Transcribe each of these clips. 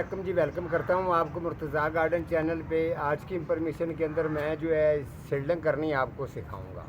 अलैकुम जी, वेलकम करता हूँ आपको मुर्तज़ा गार्डन चैनल पे। आज की इंफॉर्मेशन के अंदर मैं जो है सील्डिंग करनी आपको सिखाऊंगा।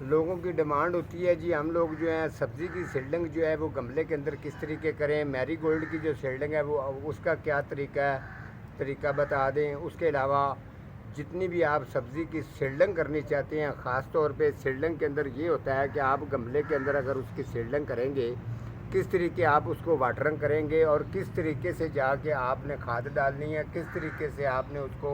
लोगों की डिमांड होती है जी, हम लोग जो है सब्ज़ी की सील्डिंग जो है वो गमले के अंदर किस तरीके करें, मैरीगोल्ड की जो सील्डिंग है वो उसका क्या तरीका बता दें। उसके अलावा जितनी भी आप सब्ज़ी की सील्डिंग करनी चाहते हैं, ख़ास तौर पे सील्डिंग के अंदर ये होता है कि आप गमले के अंदर अगर उसकी सील्डिंग करेंगे, किस तरीके आप उसको वाटरिंग करेंगे और किस तरीके से जाके आपने खाद डालनी है, किस तरीके से आपने उसको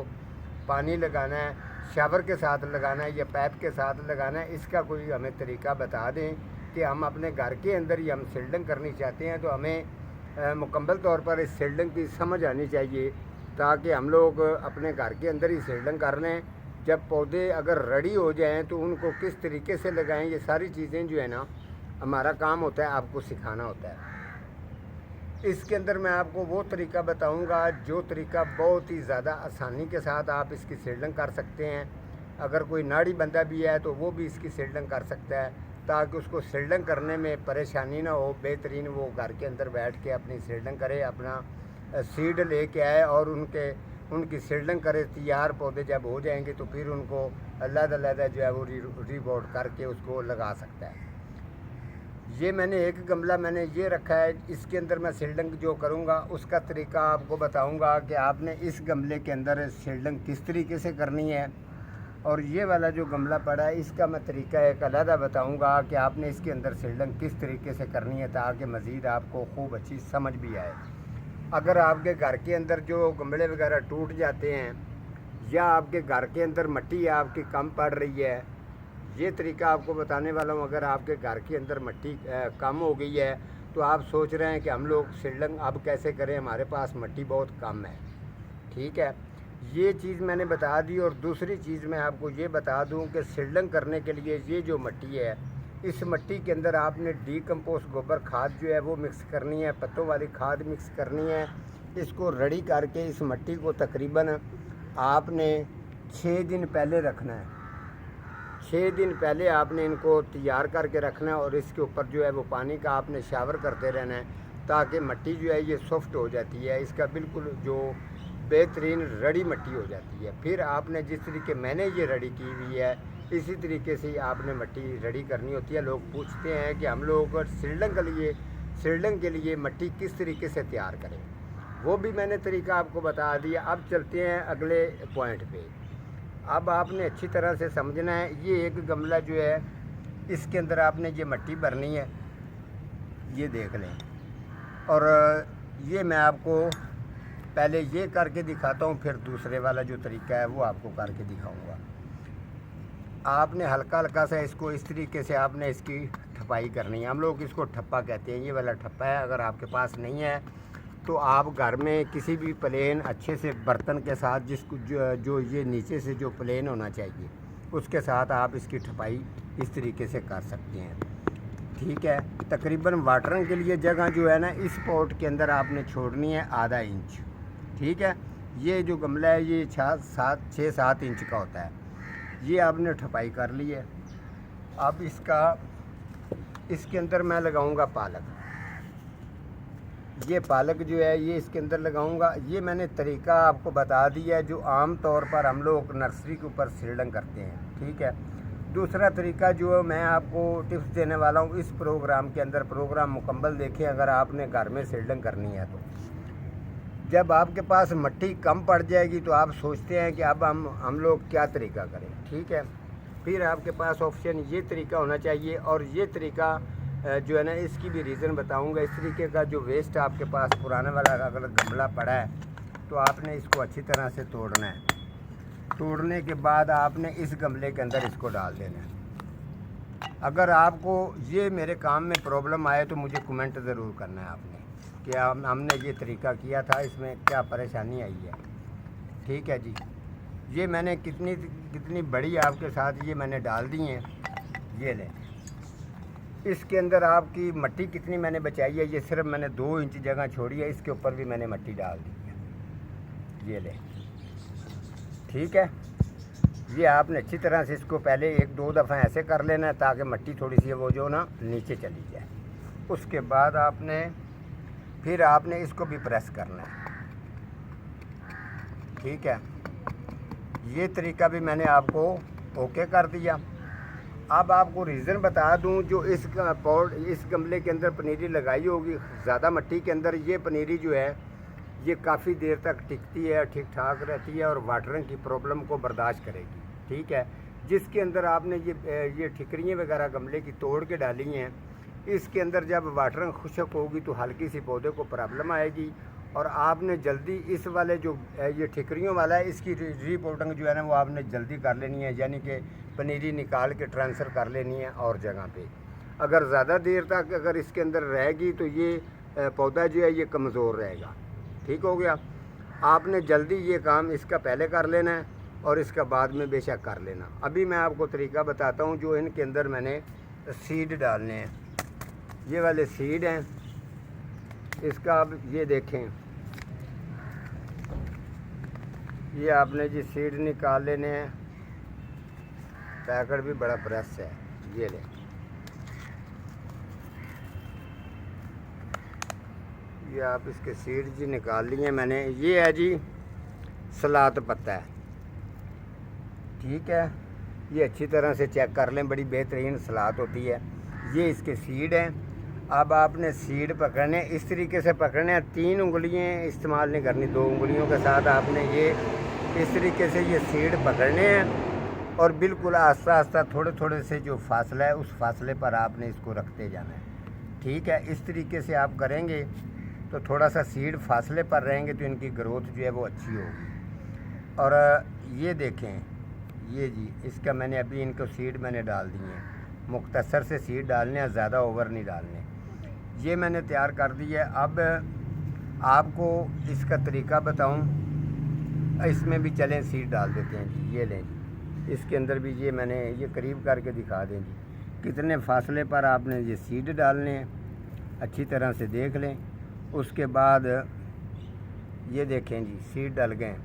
पानी लगाना है, शावर के साथ लगाना है या पाइप के साथ लगाना है। इसका कोई हमें तरीका बता दें कि हम अपने घर के अंदर ही हम सील्डिंग करनी चाहते हैं, तो हमें मुकम्मल तौर पर इस सील्डिंग की समझ आनी चाहिए ताकि हम लोग अपने घर के अंदर ही सील्डिंग कर लें। जब पौधे अगर रेडी हो जाएँ तो उनको किस तरीके से लगाएं, ये सारी चीज़ें जो है ना हमारा काम होता है, आपको सिखाना होता है। इसके अंदर मैं आपको वो तरीका बताऊंगा जो तरीका बहुत ही ज़्यादा आसानी के साथ आप इसकी सील्डिंग कर सकते हैं। अगर कोई नाड़ी बंदा भी है तो वो भी इसकी सील्डिंग कर सकता है, ताकि उसको सील्डिंग करने में परेशानी ना हो। बेहतरीन वो घर के अंदर बैठ के अपनी सील्डिंग करे, अपना सीड लेके आए और उनकी सील्डिंग करे। तैयार पौधे जब हो जाएंगे तो फिर उनको अलग-अलग जो है वो रीबोर्ड करके उसको लगा सकता है। ये मैंने एक गमला मैंने ये रखा है, इसके अंदर मैं सील्डिंग जो करूँगा उसका तरीका आपको बताऊँगा कि आपने इस गमले के अंदर सील्डिंग किस तरीके से करनी है। और ये वाला जो गमला पड़ा है इसका मैं तरीका एक अलग बताऊँगा कि आपने इसके अंदर सील्डिंग किस तरीके से करनी है, ताकि मज़ीद आपको खूब अच्छी समझ भी आए। अगर आपके घर के अंदर जो गमले वगैरह टूट जाते हैं या आपके घर के अंदर मिट्टी आपकी कम पड़ रही है, ये तरीका आपको बताने वाला हूँ। अगर आपके घर के अंदर मिट्टी कम हो गई है तो आप सोच रहे हैं कि हम लोग सील्डिंग अब कैसे करें, हमारे पास मिट्टी बहुत कम है, ठीक है, ये चीज़ मैंने बता दी। और दूसरी चीज़ मैं आपको ये बता दूं कि सील्डिंग करने के लिए ये जो मिट्टी है, इस मिट्टी के अंदर आपने डीकम्पोस्ट गोबर खाद जो है वो मिक्स करनी है, पत्तों वाली खाद मिक्स करनी है। इसको रेडी करके इस मिट्टी को तकरीबन आपने 6 दिन पहले रखना है। 6 दिन पहले आपने इनको तैयार करके रखना है और इसके ऊपर जो है वो पानी का आपने शावर करते रहना है, ताकि मिट्टी जो है ये सॉफ्ट हो जाती है, इसका बिल्कुल जो बेहतरीन रड़ी मिट्टी हो जाती है। फिर आपने जिस तरीके मैंने ये रड़ी की हुई है इसी तरीके से आपने मिट्टी रेडी करनी होती है। लोग पूछते हैं कि हम लोग सील्डिंग के लिए मिट्टी किस तरीके से तैयार करें, वो भी मैंने तरीका आपको बता दिया। अब चलते हैं अगले पॉइंट पे। अब आपने अच्छी तरह से समझना है, ये एक गमला जो है इसके अंदर आपने ये मिट्टी भरनी है, ये देख लें। और ये मैं आपको पहले ये करके दिखाता हूँ, फिर दूसरे वाला जो तरीका है वो आपको करके दिखाऊंगा। आपने हल्का हल्का सा इसको इस तरीके से आपने इसकी ठपाई करनी है, हम लोग इसको ठप्पा कहते हैं, ये वाला ठप्पा है। अगर आपके पास नहीं है तो आप घर में किसी भी प्लेन अच्छे से बर्तन के साथ जिसको जो ये नीचे से जो प्लेन होना चाहिए उसके साथ आप इसकी ठपाई इस तरीके से कर सकते हैं, ठीक है। तकरीबन वाटरिंग के लिए जगह जो है ना इस पॉट के अंदर आपने छोड़नी है आधा इंच, ठीक है। ये जो गमला है ये 6-7 इंच का होता है। ये आपने ठपाई कर ली है। अब इसके अंदर मैं लगाऊंगा पालक। ये पालक जो है ये इसके अंदर लगाऊंगा। ये मैंने तरीका आपको बता दिया है जो आम तौर पर हम लोग नर्सरी के ऊपर सील्डिंग करते हैं, ठीक है। दूसरा तरीका जो मैं आपको टिप्स देने वाला हूँ इस प्रोग्राम के अंदर, प्रोग्राम मुकम्मल देखें अगर आपने घर में सील्डिंग करनी है तो। जब आपके पास मिट्टी कम पड़ जाएगी तो आप सोचते हैं कि अब हम लोग क्या तरीका करें, ठीक है। फिर आपके पास ऑप्शन ये तरीका होना चाहिए। और ये तरीका जो है ना इसकी भी रीज़न बताऊंगा। इस तरीके का जो वेस्ट आपके पास पुराने वाला अगर गमला पड़ा है तो आपने इसको अच्छी तरह से तोड़ना है। तोड़ने के बाद आपने इस गमले के अंदर इसको डाल देना है। अगर आपको ये मेरे काम में प्रॉब्लम आए तो मुझे कमेंट ज़रूर करना है आपने कि हमने ये तरीका किया था, इसमें क्या परेशानी आई है, ठीक है जी। ये मैंने कितनी बड़ी आपके साथ ये मैंने डाल दी हैं, ये लें। इसके अंदर आपकी मिट्टी कितनी मैंने बचाई है, ये सिर्फ मैंने 2 इंच जगह छोड़ी है, इसके ऊपर भी मैंने मिट्टी डाल दी है, ये लें, ठीक है। ये आपने अच्छी तरह से इसको पहले 1-2 दफ़ा ऐसे कर लेना है ताकि मिट्टी थोड़ी सी वो जो ना नीचे चली जाए। उसके बाद फिर आपने इसको भी प्रेस करना है। ठीक है, ये तरीका भी मैंने आपको ओके कर दिया। अब आपको रीज़न बता दूं, जो इस गमले के अंदर पनीरी लगाई होगी ज़्यादा मिट्टी के अंदर, ये पनीरी जो है ये काफ़ी देर तक टिकती है, ठीक ठाक रहती है और वाटरिंग की प्रॉब्लम को बर्दाश्त करेगी। ठीक है, जिसके अंदर आपने ये ठिकरियाँ वगैरह गमले की तोड़ के डाली हैं, इसके अंदर जब वाटरिंग खुशक होगी तो हल्की सी पौधे को प्रॉब्लम आएगी और आपने जल्दी इस वाले जो ये ठिकरियों वाला है इसकी रिपोर्टिंग जो है ना वो आपने जल्दी कर लेनी है, यानी कि पनीरी निकाल के ट्रांसफ़र कर लेनी है और जगह पे। अगर ज़्यादा देर तक अगर इसके अंदर रहेगी तो ये पौधा जो है ये कमज़ोर रहेगा। ठीक हो गया, आपने जल्दी ये काम इसका पहले कर लेना है और इसका बाद में बेशक कर लेना। अभी मैं आपको तरीका बताता हूँ जो इनके अंदर मैंने सीड डालने हैं। ये वाले सीड हैं, इसका अब ये देखें, ये आपने जी सीड निकाल लेने हैं। पैकेट भी बड़ा प्रेस है, ये ले, ये आप इसके सीड जी निकाल लिए मैंने। ये है जी सलाद पत्ता है, ठीक है, ये अच्छी तरह से चेक कर लें, बड़ी बेहतरीन सलाद होती है। ये इसके सीड हैं। अब आपने सीड पकड़ने इस तरीके से पकड़ने हैं, 3 उंगलियां इस्तेमाल नहीं करनी, 2 उंगलियों के साथ आपने ये इस तरीके से ये सीड पकड़ने हैं और बिल्कुल आस्ता आस्ता थोड़े थोड़े से जो फासला है उस फासले पर आपने इसको रखते जाना है। ठीक है, इस तरीके से आप करेंगे तो थोड़ा सा सीड फासले पर रहेंगे तो इनकी ग्रोथ जो है वो अच्छी होगी। और ये देखें, ये जी इसका मैंने अभी इनको सीड मैंने डाल दिए हैं, मुख्तसर से सीड डालने हैं, ज़्यादा ओवर नहीं डालने। ये मैंने तैयार कर दिया है। अब आपको इसका तरीका बताऊं, इसमें भी चलें सीड डाल देते हैं जी। ये लें जी, इसके अंदर भी ये मैंने ये करीब करके दिखा दें जी, कितने फासले पर आपने ये सीड डालने हैं, अच्छी तरह से देख लें। उसके बाद ये देखें जी सीड डल गए,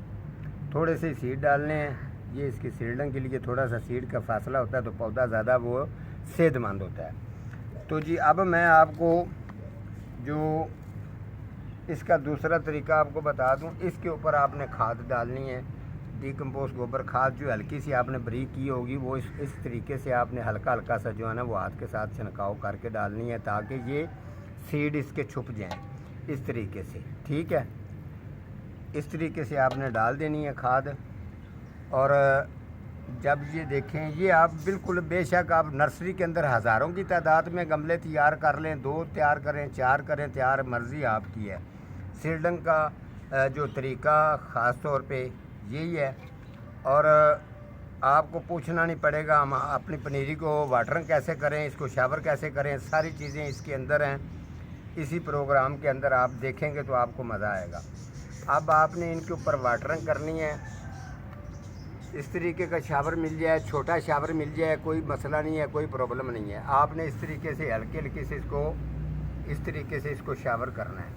थोड़े से सीड डालने हैं। ये इसकी सीडलिंग के लिए थोड़ा सा सीड का फासला होता है तो पौधा ज़्यादा वो सेहतमंद होता है। तो जी अब मैं आपको जो इसका दूसरा तरीका आपको बता दूं, इसके ऊपर आपने खाद डालनी है, डिकम्पोस्ट गोबर खाद जो हल्की सी आपने बारीक की होगी वो इस तरीके से आपने हल्का हल्का सा जो है ना वो हाथ के साथ छिड़काव करके डालनी है ताकि ये सीड इसके छुप जाएं इस तरीके से। ठीक है, इस तरीके से आपने डाल देनी है खाद। और जब ये देखें, ये आप बिल्कुल बेशक आप नर्सरी के अंदर हज़ारों की तादाद में गमले तैयार कर लें, 2 तैयार करें, 4 करें, तैयार मर्ज़ी आपकी है। सीडलिंग का जो तरीका ख़ास तौर पे यही है और आपको पूछना नहीं पड़ेगा हम अपनी पनीरी को वाटरिंग कैसे करें, इसको शावर कैसे करें, सारी चीज़ें इसके अंदर हैं। इसी प्रोग्राम के अंदर आप देखेंगे तो आपको मज़ा आएगा। अब आपने इनके ऊपर वाटरिंग करनी है, इस तरीके का शावर मिल जाए, छोटा शावर मिल जाए, कोई मसला नहीं है, कोई प्रॉब्लम नहीं है। आपने इस तरीके से हल्के हल्के से इसको इस तरीके से इसको शावर करना है।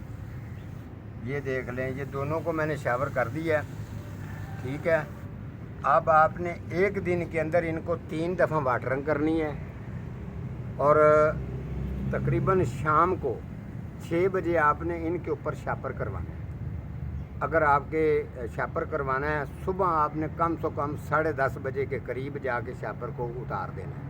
ये देख लें, ये दोनों को मैंने शावर कर दिया है। ठीक है, अब आपने एक दिन के अंदर इनको 3 दफ़ा वाटरिंग करनी है और तकरीबन शाम को 6 बजे आपने इनके ऊपर शापर करवाना है। अगर आपके शापर करवाना है सुबह आपने कम से कम 10:30 बजे के करीब जाके शापर को उतार देना है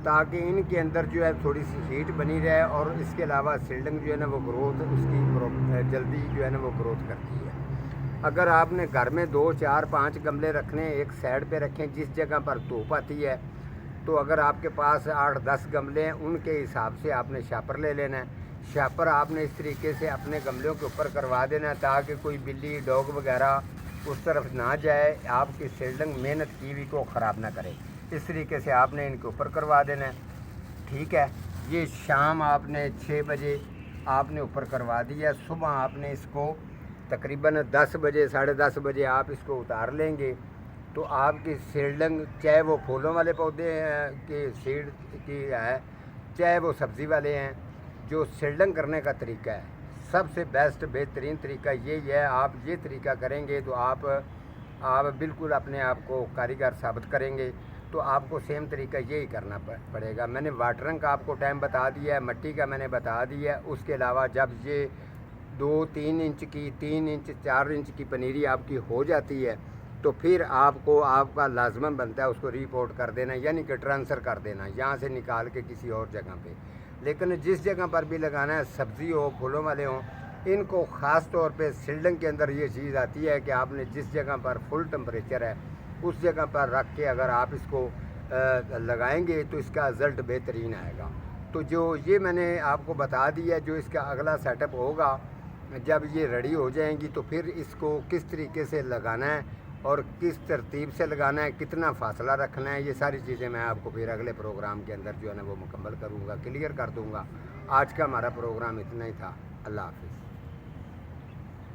ताकि इनके अंदर जो है थोड़ी सी हीट बनी रहे और इसके अलावा सीडलिंग जो है ना वो ग्रोथ उसकी जल्दी जो है ना वो ग्रोथ करती है। अगर आपने घर में 2, 4, 5 गमले रखने, एक साइड पे रखें जिस जगह पर धूप आती है, तो अगर आपके पास 8-10 गमले हैं उनके हिसाब से आपने शापर ले लेना है। शापर आपने इस तरीके से अपने गमलों के ऊपर करवा देना है ताकि कोई बिल्ली डॉग वगैरह उस तरफ ना जाए, आपकी सीडलिंग मेहनत की हुई को ख़राब ना करे। इस तरीके से आपने इनके ऊपर करवा देना है। ठीक है, ये शाम आपने 6 बजे आपने ऊपर करवा दिया, सुबह आपने इसको तकरीबन 10 बजे 10:30 बजे आप इसको उतार लेंगे तो आपकी सीडलिंग, चाहे वो फूलों वाले पौधे की सीड की है, चाहे वो सब्ज़ी वाले हैं, जो सीडलिंग करने का तरीका है सबसे बेस्ट बेहतरीन तरीका यही है। आप ये तरीका करेंगे तो आप बिल्कुल अपने आप को कारीगर साबित करेंगे। तो आपको सेम तरीका यही करना पड़ेगा। मैंने वाटरिंग का आपको टाइम बता दिया है, मिट्टी का मैंने बता दिया है। उसके अलावा जब ये 2-3 इंच की, 3 इंच 4 इंच की पनीरी आपकी हो जाती है, तो फिर आपको आपका लाजमन बनता है उसको रिपोर्ट कर देना, यानी कि ट्रांसफ़र कर देना यहाँ से निकाल के किसी और जगह पे। लेकिन जिस जगह पर भी लगाना है, सब्ज़ी हो, फूलों वाले हों, इनको ख़ास तौर पे सिल्डिंग के अंदर ये चीज़ आती है कि आपने जिस जगह पर फुल टेम्परेचर है उस जगह पर रख के अगर आप इसको लगाएंगे तो इसका रिज़ल्ट बेहतरीन आएगा। तो जो ये मैंने आपको बता दिया, जो इसका अगला सेटअप होगा जब ये रेडी हो जाएंगी तो फिर इसको किस तरीके से लगाना है और किस तरतीब से लगाना है, कितना फ़ासला रखना है, ये सारी चीज़ें मैं आपको फिर अगले प्रोग्राम के अंदर जो है ना वो मुकम्मल करूँगा, क्लियर कर दूँगा। आज का हमारा प्रोग्राम इतना ही था। अल्लाह हाफ़िज़।